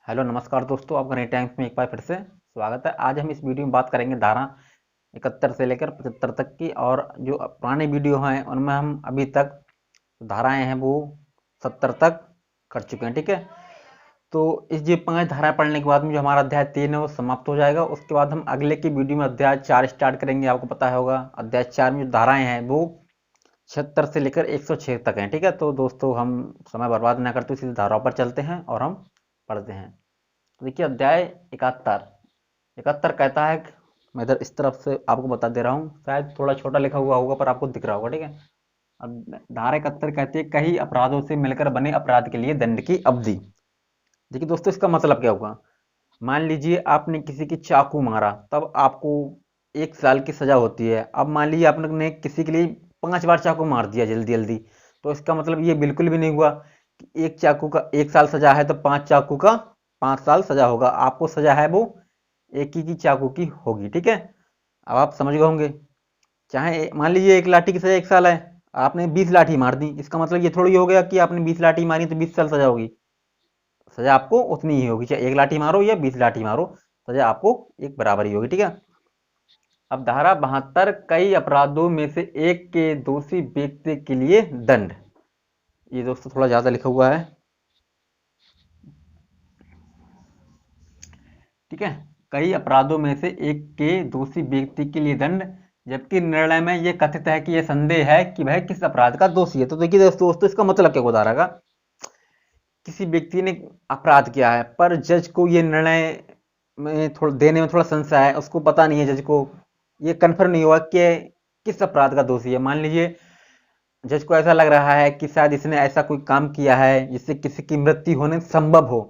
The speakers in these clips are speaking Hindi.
हेलो नमस्कार दोस्तों, आपका नई टाइम्स में एक बार फिर से स्वागत है। आज हम इस वीडियो में बात करेंगे धारा 71 से लेकर 75 तक की। और जो पुराने वीडियो हैं उनमें हम अभी तक धाराएं हैं वो 70 तक कर चुके हैं। ठीक है, तो इस ये 5 धाराएं पढ़ने के बाद में जो हमारा अध्याय 3 है वो समाप्त हो जाएगा। उसके बाद हम अगले की वीडियो में अध्याय 4 स्टार्ट करेंगे। आपको पता होगा अध्याय 4 में जो धाराएं हैं वो 76 से लेकर 106 तक हैं। ठीक है, तो दोस्तों हम समय बर्बाद ना करते सीधे धाराओं पर चलते हैं और हम पढ़ते हैं। तो देखिए अध्याय 71 कहता है मैं इधर इस तरफ से आपको बता दे रहा हूँ, शायद थोड़ा छोटा लिखा हुआ होगा पर आपको दिख रहा होगा। ठीक है, अब धारा 71 कहती है कई अपराधों से मिलकर बने अपराध के लिए दंड की अवधि। देखिए दोस्तों, इसका मतलब क्या होगा। मान लीजिए आपने किसी की चाकू मारा, तब आपको 1 साल की सजा होती है। अब मान लीजिए आपने किसी के लिए 5 बार चाकू मार दिया जल्दी जल्दी, तो इसका मतलब ये बिल्कुल भी नहीं हुआ कि एक चाकू का 1 साल सजा है तो 5 चाकू का 5 साल सजा होगा। आपको सजा है वो एक ही की चाकू की होगी। ठीक है, अब आप समझ गए होंगे। चाहे मान लीजिए एक लाठी की सजा 1 साल है, आपने 20 लाठी मार दी, इसका मतलब ये थोड़ी हो गया कि आपने 20 लाठी मारी तो 20 साल सजा होगी। सजा आपको उतनी ही होगी, चाहे एक लाठी मारो या 20 लाठी मारो, सजा आपको एक बराबर ही होगी। ठीक है, अब धारा 72 कई अपराधों में से एक के दोषी व्यक्ति के लिए दंड। ये दोस्तों थोड़ा ज्यादा लिखा हुआ है। ठीक है, कई अपराधों में से एक के दोषी व्यक्ति के लिए दंड, जबकि निर्णय में यह कथित है कि यह संदेह है कि वह किस अपराध का दोषी है। तो देखिए दोस्तों, इसका मतलब क्या होता रहेगा। किसी व्यक्ति ने अपराध किया है पर जज को ये निर्णय में थोड़ा देने में थोड़ा संशय है, उसको पता नहीं है, जज को ये कंफर्म नहीं हुआ कि किस अपराध का दोषी है। मान लीजिए जज को ऐसा लग रहा है कि शायद इसने ऐसा कोई काम किया है जिससे किसी की मृत्यु होने संभव हो।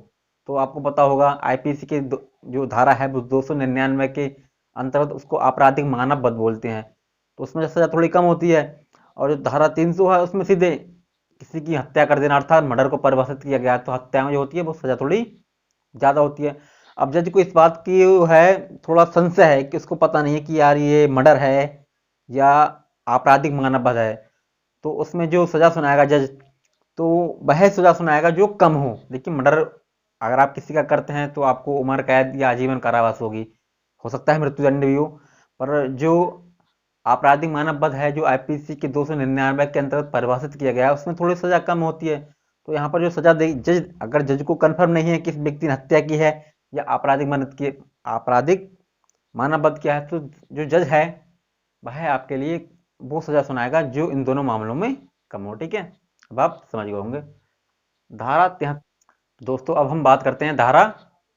तो आपको पता होगा आईपीसी के जो धारा है वो 299 के अंतर्गत उसको आपराधिक मानव बध बोलते हैं। तो उसमें सजा थोड़ी कम होती है। और जो धारा 300 है उसमें सीधे किसी की हत्या कर देना अर्थात मर्डर को परिभाषित किया गया है। तो हत्या में जो होती है वो सजा थोड़ी ज्यादा होती है। अब जज को इस बात की है थोड़ा संशय है कि उसको पता नहीं है कि यार ये मर्डर है या आपराधिक मानव बध है, तो उसमें जो सजा सुनाएगा जज, तो वह सजा सुनाएगा जो कम हो। देखिए मर्डर अगर आप किसी का करते हैं तो आपको उम्र कैद या आजीवन कारावास होगी, हो सकता है मृत्युदंड भी हो। पर जो आपराधिक मानव वध है जो आईपीसी के 299 के अंतर्गत परिभाषित किया गया है उसमें थोड़ी सजा कम होती है। तो यहाँ पर जो सजा दे जज, अगर जज को कंफर्म नहीं है कि इस व्यक्ति ने हत्या की है या आपराधिक मानव वध किया है, तो जो जज है वह आपके लिए वो सजा सुनाएगा जो इन दोनों मामलों में कम हो। ठीक है, अब आप समझ गए होंगे। धारा 73 दोस्तों, अब हम बात करते हैं धारा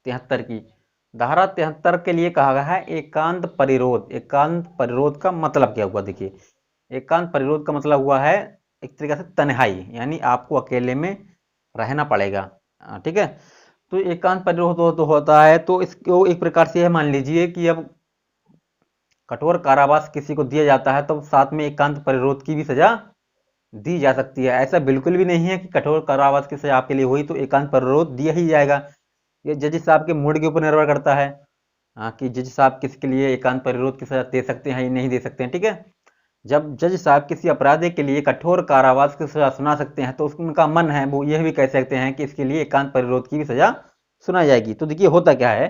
73 की। धारा 73 के लिए कहा गया है एकांत परिरोध। एकांत परिरोध का मतलब क्या हुआ। देखिए एकांत परिरोध का मतलब हुआ है एक तरीके से तन्हाई, यानी आपको अकेले में रहना पड़ेगा। ठीक है, तो एकांत परिरोध तो होता है, तो इसको एक प्रकार से मान लीजिए कि अब कठोर कारावास किसी को दिया जाता है तो साथ में एकांत परिरोध की भी सजा दी जा सकती है। ऐसा बिल्कुल भी नहीं है कि कठोर कारावास की सजा आपके लिए हुई तो एकांत परिरोध दिया ही जाएगा। ये जज साहब के मूड के ऊपर निर्भर करता है, हाँ, कि जज साहब किसके लिए एकांत परिरोध की सजा दे सकते हैं या नहीं दे सकते हैं। ठीक है, जब जज साहब किसी अपराधी के लिए कठोर कारावास की सजा सुना सकते हैं तो उनका मन है वो यह भी कह सकते हैं कि इसके लिए एकांत परिरोध की भी सजा सुनाई जाएगी। तो देखिए होता क्या है।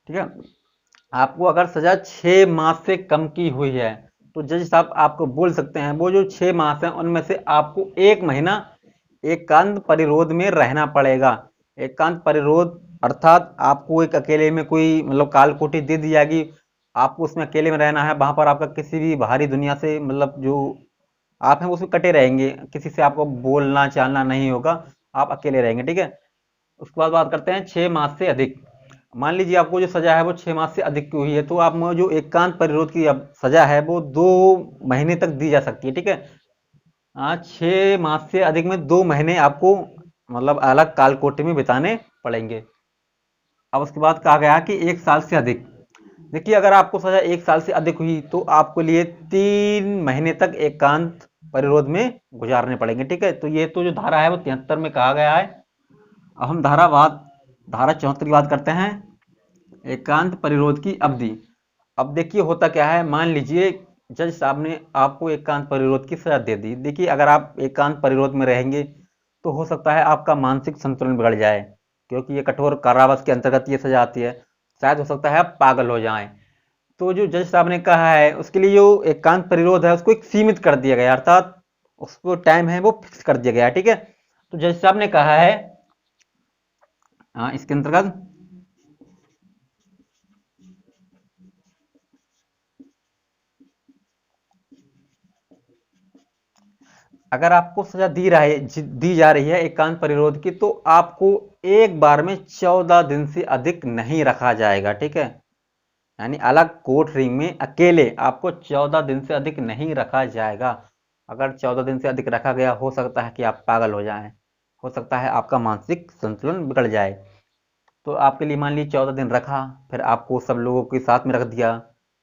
ठीक है, आपको अगर सजा 6 माह से कम की हुई है तो जज साहब आपको बोल सकते हैं वो जो 6 माह है उनमें से आपको 1 महीना एकांत परिरोध में रहना पड़ेगा। एकांत परिरोध अर्थात आपको एक अकेले में कोई मतलब काल कोठी दे दी जाएगी, आपको उसमें अकेले में रहना है। वहां पर आपका किसी भी बाहरी दुनिया से मतलब जो आप हैं उसमें कटे रहेंगे, किसी से आपको बोलना चालना नहीं होगा, आप अकेले रहेंगे। ठीक है, उसके बाद बात करते हैं 6 माह से अधिक। मान लीजिए आपको जो सजा है वो 6 माह से अधिक की हुई है तो आप में जो एकांत परिरोध की सजा है वो 2 महीने तक दी जा सकती है। ठीक है, हाँ, 6 माह से अधिक में 2 महीने आपको मतलब अलग काल कोठरी में बिताने पड़ेंगे। अब उसके बाद कहा गया कि 1 साल से अधिक। देखिए, अगर आपको सजा 1 साल से अधिक हुई तो आपको लिए 3 महीने तक एकांत परिरोध में गुजारने पड़ेंगे। ठीक है, तो ये तो जो धारा है वो 73 में कहा गया है। अब हम धारा 74 की बात करते हैं, एकांत परिरोध की अवधि। अब देखिए होता क्या है, मान लीजिए जज साहब ने आपको एकांत परिरोध की सजा दे दी। देखिए, अगर आप एकांत परिरोध में रहेंगे तो हो सकता है आपका मानसिक संतुलन बिगड़ जाए, क्योंकि ये कठोर कारावास के अंतर्गत ये सजा आती है। शायद हो सकता है आप पागल हो जाएं। तो जो जज साहब ने कहा है उसके लिए जो एकांत परिरोध है उसको एक सीमित कर दिया गया, अर्थात उसको टाइम है वो फिक्स कर दिया गया है। ठीक है, तो जज साहब ने कहा है इसके अंतर्गत अगर आपको सजा दी जा रही है एकांत परिरोध की, तो आपको एक बार में 14 दिन से अधिक नहीं रखा जाएगा। ठीक है, यानी अलग कोर्ट रिंग में अकेले आपको 14 दिन से अधिक नहीं रखा जाएगा। अगर 14 दिन से अधिक रखा गया, हो सकता है कि आप पागल हो जाएं, हो सकता है आपका मानसिक संतुलन बिगड़ जाए। तो आपके लिए मान लीजिए 14 दिन रखा, फिर आपको सब लोगों के साथ में रख दिया,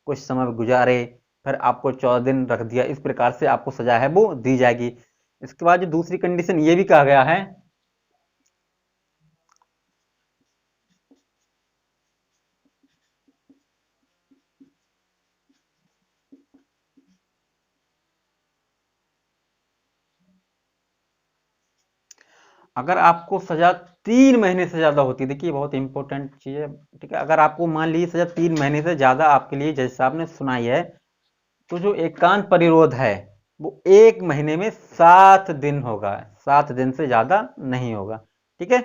कुछ समय गुजारे, फिर आपको 14 दिन रख दिया। इस प्रकार से आपको सजा है वो दी जाएगी। इसके बाद जो दूसरी कंडीशन ये भी कहा गया है, अगर आपको सजा 3 महीने से ज्यादा होती है, देखिए बहुत इंपॉर्टेंट चीज है। ठीक है, अगर आपको मान लीजिए सजा 3 महीने से ज्यादा आपके लिए जज साहब ने सुनाई है, तो जो एकांत परिरोध है वो 1 महीने में 7 दिन होगा, 7 दिन से ज्यादा नहीं होगा। ठीक है,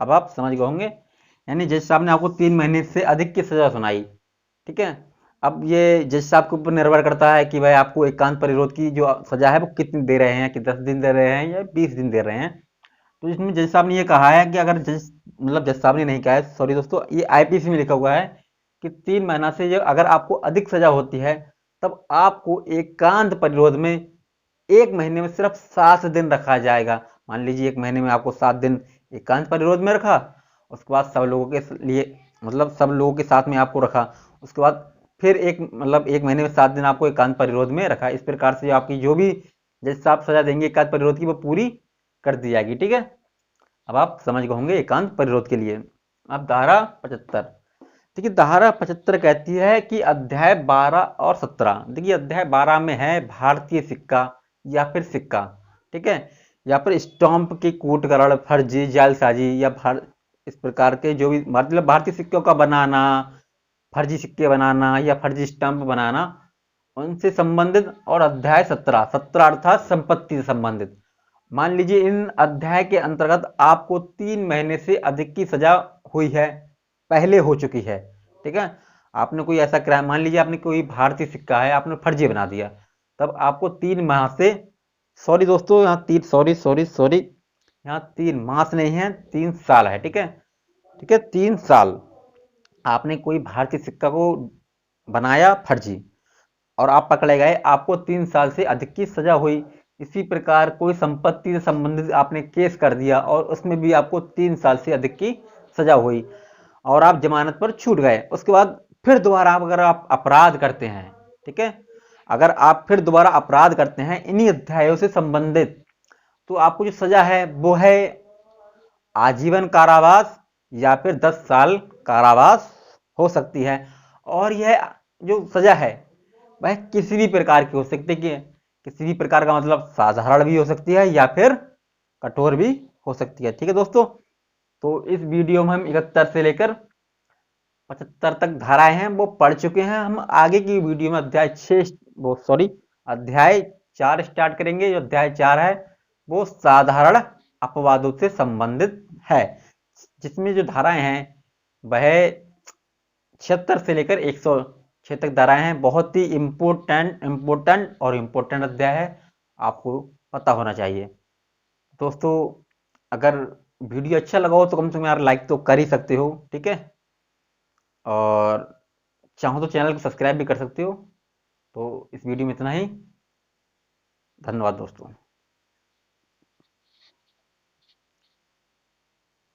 अब आप समझ गए होंगे, यानी जज साहब ने आपको 3 महीने से अधिक की सजा सुनाई। ठीक है, अब ये जज साहब के ऊपर निर्भर करता है कि भाई आपको एकांत परिरोध की जो सजा है वो कितनी दे रहे हैं, कि 10 दिन दे रहे हैं या 20 दिन दे रहे हैं। तो इसमें जज साहब ने ये कहा है कि अगर जज साहब ने नहीं कहा है, सॉरी दोस्तों, ये आईपीसी में लिखा हुआ है कि 3 महीना से जो अगर आपको अधिक सजा होती है, तब आपको एकांत परिरोध में 1 महीने में सिर्फ 7 दिन रखा जाएगा। मान लीजिए 1 महीने में आपको 7 दिन एकांत परिरोध में रखा, उसके बाद सब लोगों के लिए सब लोगों के साथ में आपको रखा, उसके बाद फिर 1 महीने में 7 दिन आपको एकांत परिरोध में रखा। इस प्रकार से आपकी जो भी जज साहब सजा देंगे एकांत परिरोध की वो पूरी कर दी जाएगी। ठीक है, अब आप समझ गए होंगे एकांत परिरोध के लिए। अब धारा 75। देखिए, धारा 75 कहती है कि अध्याय 12 और 17, देखिए अध्याय 12 में है भारतीय सिक्का या फिर सिक्का। ठीक है, या फिर स्टाम्प की कूटकरण, फर्जी, जालसाजी या इस प्रकार के जो भी भारतीय सिक्कों का बनाना, फर्जी सिक्के बनाना या फर्जी स्टाम्प बनाना, उनसे संबंधित। और अध्याय 17, 17 अर्थात संपत्ति से संबंधित। मान लीजिए इन अध्याय के अंतर्गत आपको 3 महीने से अधिक की सजा हुई है, पहले हो चुकी है। ठीक है, आपने कोई ऐसा क्राइम, मान लीजिए आपने कोई भारतीय सिक्का है आपने फर्जी बना दिया, तब आपको 3 माह से, सॉरी दोस्तों यहाँ 3 सॉरी यहाँ 3 माह से नहीं है, 3 साल है। ठीक है, ठीक है, 3 साल आपने कोई भारतीय सिक्का को बनाया फर्जी और आप पकड़े गए, आपको 3 साल से अधिक की सजा हुई। इसी प्रकार कोई संपत्ति से संबंधित आपने केस कर दिया और उसमें भी आपको 3 साल से अधिक की सजा हुई और आप जमानत पर छूट गए। उसके बाद फिर दोबारा अगर आप अपराध करते हैं, ठीक है, अगर आप फिर दोबारा अपराध करते हैं इन्हीं अध्यायों से संबंधित, तो आपको जो सजा है वो है आजीवन कारावास या फिर 10 साल कारावास हो सकती है। और यह जो सजा है वह किसी भी प्रकार की हो सकती है। किसी भी प्रकार का मतलब साधारण भी हो सकती है या फिर कठोर भी हो सकती है। ठीक है दोस्तों, तो इस वीडियो में हम 71 से लेकर 75 तक धाराएं हैं वो पढ़ चुके हैं। हम आगे की वीडियो में अध्याय 4 स्टार्ट करेंगे। जो अध्याय 4 है वो साधारण अपवादों से संबंधित है, जिसमें जो धाराएं हैं वह 76 से लेकर 106 तक धाराएं हैं। बहुत ही इम्पोर्टेंट अध्याय है, आपको पता होना चाहिए। दोस्तों, अगर वीडियो अच्छा लगा हो तो कम से कम यार लाइक तो कर ही सकते हो। ठीक है, और चाहो तो चैनल को सब्सक्राइब भी कर सकते हो। तो इस वीडियो में इतना ही, धन्यवाद दोस्तों।